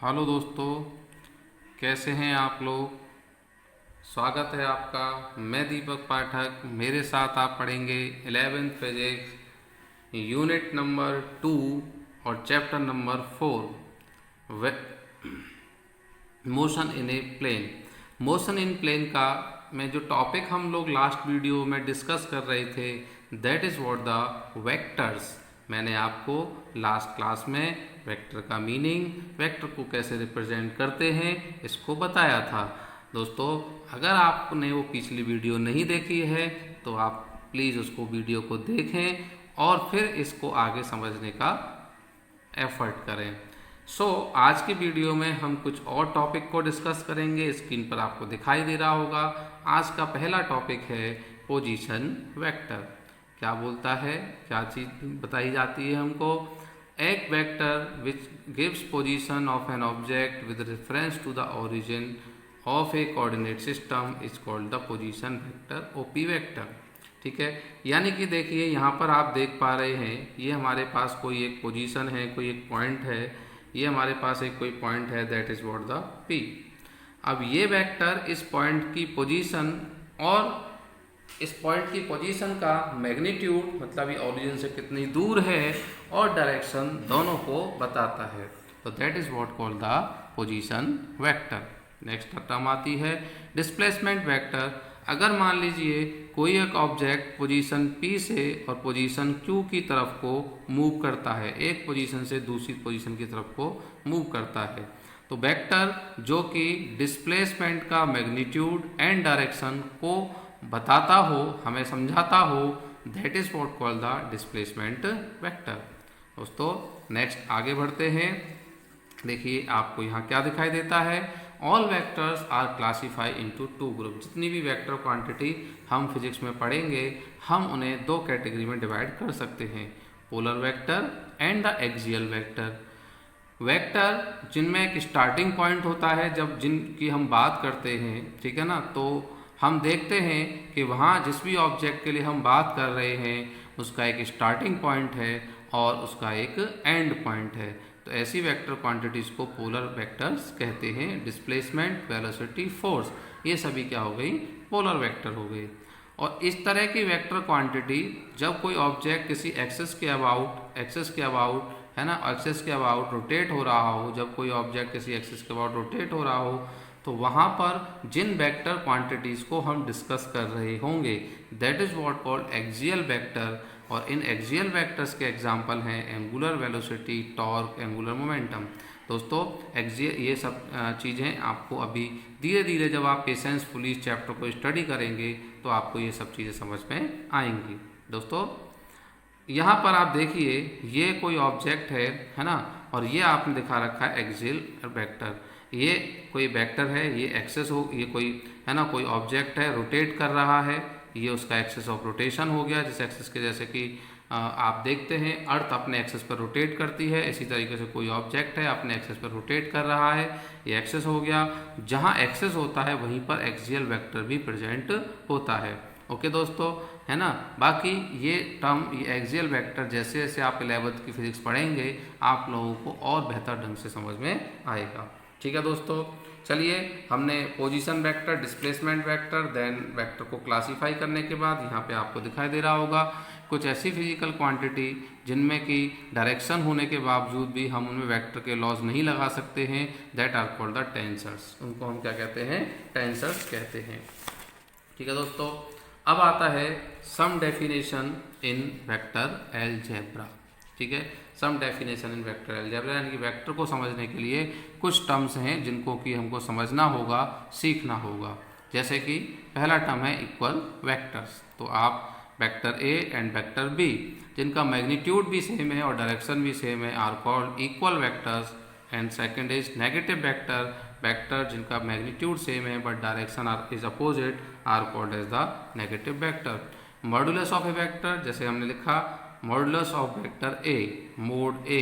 Hello दोस्तों, कैसे हैं आप लोग। स्वागत है आपका। मैं दीपक पाठक। मेरे साथ आप पढ़ेंगे 11th फिजिक्स यूनिट नंबर 2 और chapter number 4, motion in a plane. Motion in plane का में जो टॉपिक हम लोग लास्ट वीडियो में डिस्कस कर रहे थे, that is what the vectors. मैंने आपको लास्ट क्लास में वेक्टर का मीनिंग, वेक्टर को कैसे रिप्रेजेंट करते हैं, इसको बताया था। दोस्तों, अगर आपने वो पिछली वीडियो नहीं देखी है तो आप प्लीज़ उसको वीडियो को देखें और फिर इसको आगे समझने का एफर्ट करें। आज की वीडियो में हम कुछ और टॉपिक को डिस्कस करेंगे। स्क्रीन पर आपको दिखाई दे रहा होगा। आज का पहला टॉपिक है पोजीशन वेक्टर। क्या बोलता है, क्या चीज़ बताई जाती है हमको। एक vector which gives position of an object with reference to the origin of a coordinate system is called the position vector, OP vector. ठीक है, यानी कि देखिए यहाँ पर आप देख पा रहे हैं, ये हमारे पास कोई एक पोजीशन है, कोई एक पॉइंट है, ये हमारे पास एक कोई पॉइंट है, that is what the P. अब ये वेक्टर इस पॉइंट की पोजीशन और इस पॉइंट की पोजीशन का मैग्नीट्यूड, मतलब ये ओरिजिन से कितनी दूर है, और डायरेक्शन दोनों को बताता है। तो that is what called the position vector. Next term आती है डिस्प्लेसमेंट वेक्टर। अगर मान लीजिए कोई एक ऑब्जेक्ट पोजीशन P से और पोजीशन Q की तरफ को मूव करता है, एक पोजीशन से दूसरी पोजीशन की तरफ को मूव करता है, तो वेक्टर जो कि डिस्प्लेसमेंट का मैग्नीट्यूड एंड डायरेक्शन को बताता हो, हमें समझाता हो, that is what called the displacement vector. दोस्तों, नेक्स्ट आगे बढ़ते हैं। देखिए आपको यहाँ क्या दिखाई देता है। All vectors are classified into two group. जितनी भी वेक्टर क्वांटिटी हम फिजिक्स में पढ़ेंगे, हम उन्हें दो कैटेगरी में डिवाइड कर सकते हैं, polar vector and the axial vector. Vector जिनमें एक स्टार्टिंग पॉइंट होता है, जब जिनकी हम बात करते हैं, ठीक है ना, तो हम देखते हैं कि वहाँ जिस भी ऑब्जेक्ट के लिए हम बात कर रहे हैं उसका एक स्टार्टिंग पॉइंट है और उसका एक एंड पॉइंट है। तो ऐसी वेक्टर क्वांटिटीज़ को पोलर वेक्टर्स कहते हैं। डिस्प्लेसमेंट, वेलोसिटी, फोर्स, ये सभी क्या हो गई, पोलर वेक्टर हो गई। और इस तरह की वेक्टर क्वांटिटी जब कोई ऑब्जेक्ट किसी एक्सेस के अबाउट है ना, एक्सेस के अबाउट रोटेट हो रहा हो, जब कोई ऑब्जेक्ट किसी एक्सेस के अबाउट रोटेट हो रहा हो, तो वहाँ पर जिन वेक्टर क्वांटिटीज़ को हम डिस्कस कर रहे होंगे, that is what called axial vector. और इन एक्सियल वेक्टर्स के एग्जांपल हैं angular velocity, torque, angular momentum. दोस्तों, एक्सियल ये सब चीज़ें आपको अभी धीरे धीरे जब आप पेशेंसफुली इस चैप्टर को स्टडी करेंगे तो आपको ये सब चीज़ें समझ में आएंगी। दोस्तों, यहाँ पर आप देखिए, ये कोई ऑब्जेक्ट है ना, और ये आपने दिखा रखा है एक्सियल वेक्टर। ये कोई वेक्टर है, ये एक्सेस हो, ये कोई है ना, कोई ऑब्जेक्ट है, रोटेट कर रहा है, ये उसका एक्सेस ऑफ रोटेशन हो गया। जिस एक्सेस के, जैसे कि आप देखते हैं अर्थ अपने एक्सेस पर रोटेट करती है, इसी तरीके से कोई ऑब्जेक्ट है अपने एक्सेस पर रोटेट कर रहा है, ये एक्सेस हो गया। जहाँ एक्सेस होता है वहीं पर एक्सियल वेक्टर भी प्रेजेंट होता है। ओके दोस्तों, है ना। बाकी ये टर्म, ये एक्सियल वेक्टर, जैसे जैसे आप 11th की फिजिक्स पढ़ेंगे आप लोगों को और बेहतर ढंग से समझ में आएगा। ठीक है दोस्तों, चलिए, हमने position vector, displacement vector, then vector को क्लासीफाई करने के बाद यहाँ पे आपको दिखाई दे रहा होगा कुछ ऐसी फिजिकल क्वांटिटी जिनमें कि डायरेक्शन होने के बावजूद भी हम उनमें वेक्टर के लॉज नहीं लगा सकते हैं, that are called the tensors. उनको हम क्या कहते हैं, टेंसर्स कहते हैं। ठीक है दोस्तों, अब आता है सम डेफिनेशन इन वेक्टर अलजेब्रा। ठीक है, सम डेफिनेशन इन वेक्टर अलजेब्रा, यानी कि वेक्टर को समझने के लिए कुछ टर्म्स हैं जिनको कि हमको समझना होगा, सीखना होगा। जैसे कि पहला टर्म है इक्वल वेक्टर्स। तो आप vector A and vector B जिनका मैग्नीट्यूड भी सेम है और डायरेक्शन भी सेम है are called equal vectors. And second is negative vector, vector जिनका मैग्नीट्यूड सेम है but direction is opposite are called as the negative vector. Modulus of a vector, जैसे हमने लिखा modulus of vector A, mod A,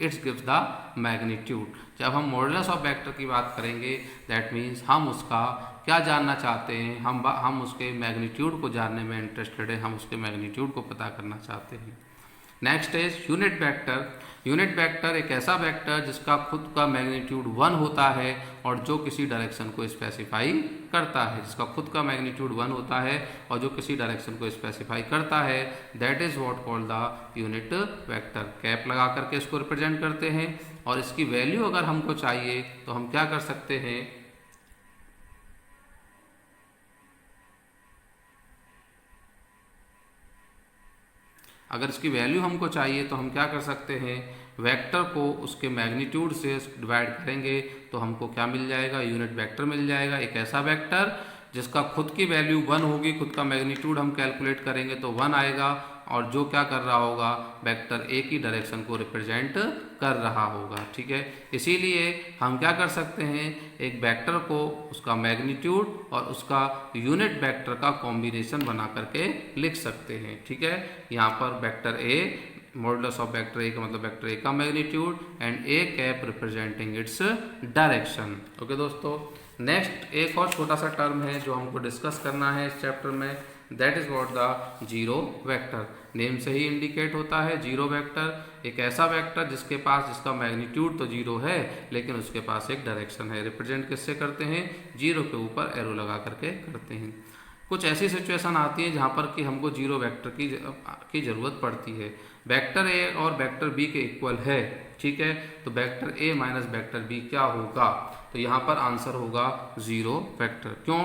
it's gives the magnitude. जब हम modulus of vector की बात करेंगे, दैट मीन्स हम उसका क्या जानना चाहते हैं, हम उसके मैग्नीट्यूड को जानने में इंटरेस्टेड है, हम उसके मैग्नीट्यूड को पता करना चाहते हैं। Next is unit vector. Unit vector एक ऐसा वेक्टर जिसका खुद का मैग्नीट्यूड 1 होता है और जो किसी डायरेक्शन को स्पेसिफाई करता है, जिसका खुद का मैग्नीट्यूड 1 होता है और जो किसी डायरेक्शन को स्पेसिफाई करता है, that is what called the unit vector. Cap लगा करके इसको रिप्रेजेंट करते हैं और इसकी वैल्यू अगर हमको चाहिए तो हम क्या कर सकते हैं, अगर इसकी वैल्यू हमको चाहिए तो हम क्या कर सकते हैं, वेक्टर को उसके मैग्नीट्यूड से डिवाइड करेंगे तो हमको क्या मिल जाएगा, यूनिट वेक्टर मिल जाएगा। एक ऐसा वेक्टर जिसका खुद की वैल्यू 1 होगी, खुद का मैग्नीट्यूड हम कैलकुलेट करेंगे तो 1 आएगा और जो क्या कर रहा होगा, वेक्टर ए की डायरेक्शन को रिप्रेजेंट कर रहा होगा। ठीक है, इसीलिए हम क्या कर सकते हैं, एक वेक्टर को उसका मैग्नीट्यूड और उसका यूनिट वेक्टर का कॉम्बिनेशन बना करके लिख सकते हैं। ठीक है, यहाँ पर vector A, modulus of vector ए का मतलब वेक्टर ए का magnitude and A cap representing its direction. Okay दोस्तों, नेक्स्ट एक और छोटा सा टर्म है जो हमको डिस्कस करना है इस चैप्टर में, that is what the zero vector. Name से ही इंडिकेट होता है जीरो वेक्टर एक ऐसा वेक्टर जिसका मैग्नीट्यूड तो जीरो है लेकिन उसके पास एक डायरेक्शन है। रिप्रेजेंट किससे करते हैं, जीरो के ऊपर एरो लगा करके करते हैं। कुछ ऐसी सिचुएशन आती है जहाँ पर कि हमको जीरो वेक्टर की जरूरत पड़ती है। वेक्टर ए और वेक्टर बी के इक्वल है, ठीक है, तो vector A minus vector B क्या होगा, तो यहाँ पर आंसर होगा जीरो वेक्टर। क्यों,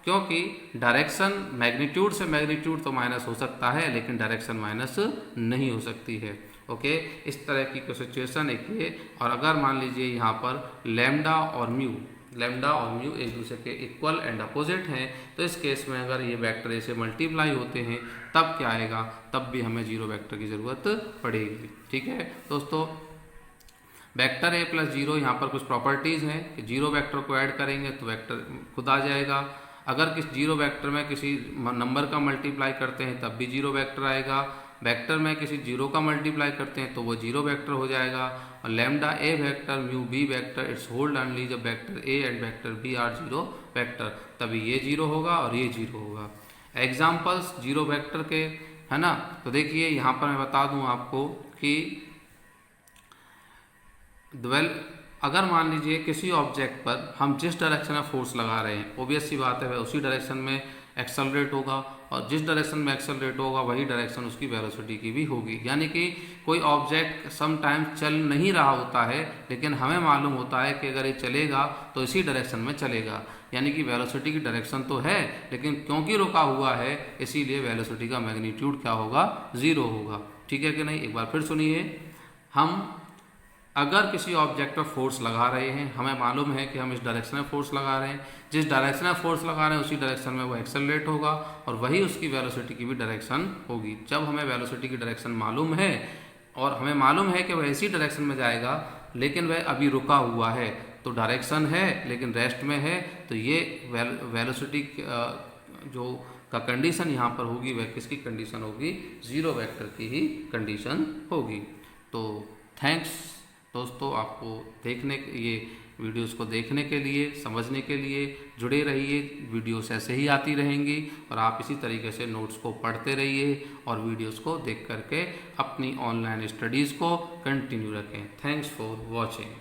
क्योंकि डायरेक्शन मैग्नीट्यूड से मैग्नीट्यूड तो माइनस हो सकता है लेकिन डायरेक्शन माइनस नहीं हो सकती है। ओके, इस तरह की कोई सिचुएशन एक ये, और अगर मान लीजिए यहाँ पर लैम्डा और म्यू एक दूसरे के इक्वल एंड अपोजिट हैं, तो इस केस में अगर ये वेक्टर ए से मल्टीप्लाई होते हैं तब क्या आएगा, तब भी हमें जीरो वेक्टर की ज़रूरत पड़ेगी। ठीक है दोस्तों, वेक्टर ए प्लस जीरो, यहाँ पर कुछ प्रॉपर्टीज़ हैं कि जीरो वेक्टर को ऐड करेंगे तो वेक्टर खुद आ जाएगा। अगर किस जीरो वेक्टर में किसी नंबर का मल्टीप्लाई करते हैं तब भी जीरो वेक्टर आएगा। वेक्टर में किसी जीरो का मल्टीप्लाई करते हैं तो वो जीरो वेक्टर हो जाएगा। और lambda A vector mu B vector it's hold only जब vector A and vector B are zero vector, तभी ये जीरो होगा और ये जीरो होगा। एग्जाम्पल्स जीरो वेक्टर के, है ना, तो देखिए यहाँ पर मैं बता दूँ आपको कि अगर मान लीजिए किसी ऑब्जेक्ट पर हम जिस डायरेक्शन में फोर्स लगा रहे हैं, ऑब्वियस सी बात है वह उसी डायरेक्शन में एक्सेलरेट होगा और जिस डायरेक्शन में एक्सेलरेट होगा वही डायरेक्शन उसकी वेलोसिटी की भी होगी। यानी कि कोई ऑब्जेक्ट सम टाइम चल नहीं रहा होता है लेकिन हमें मालूम होता है कि अगर ये चलेगा तो इसी डायरेक्शन में चलेगा, यानी कि वेलोसिटी की डायरेक्शन तो है लेकिन क्योंकि रुका हुआ है इसीलिए वेलोसिटी का मैग्नीट्यूड क्या होगा, जीरो होगा। ठीक है कि नहीं, एक बार फिर सुनिए, हम अगर किसी ऑब्जेक्ट पर फोर्स लगा रहे हैं, हमें मालूम है कि हम इस डायरेक्शन में फोर्स लगा रहे हैं, जिस डायरेक्शन में फोर्स लगा रहे हैं उसी डायरेक्शन में वो एक्सेलरेट होगा और वही उसकी वेलोसिटी की भी डायरेक्शन होगी। जब हमें वेलोसिटी की डायरेक्शन मालूम है और हमें मालूम है कि वह इसी डायरेक्शन में जाएगा लेकिन वह अभी रुका हुआ है, तो डायरेक्शन है लेकिन रेस्ट में है, तो ये वेलोसिटी जो का कंडीशन यहाँ पर होगी वह किसकी कंडीशन होगी, जीरो वेक्टर की ही कंडीशन होगी। तो थैंक्स दोस्तों, आपको ये वीडियोस को देखने के लिए, समझने के लिए जुड़े रहिए। वीडियोस ऐसे ही आती रहेंगी और आप इसी तरीके से नोट्स को पढ़ते रहिए और वीडियोस को देख करके अपनी ऑनलाइन स्टडीज़ को कंटिन्यू रखें। Thanks for watching.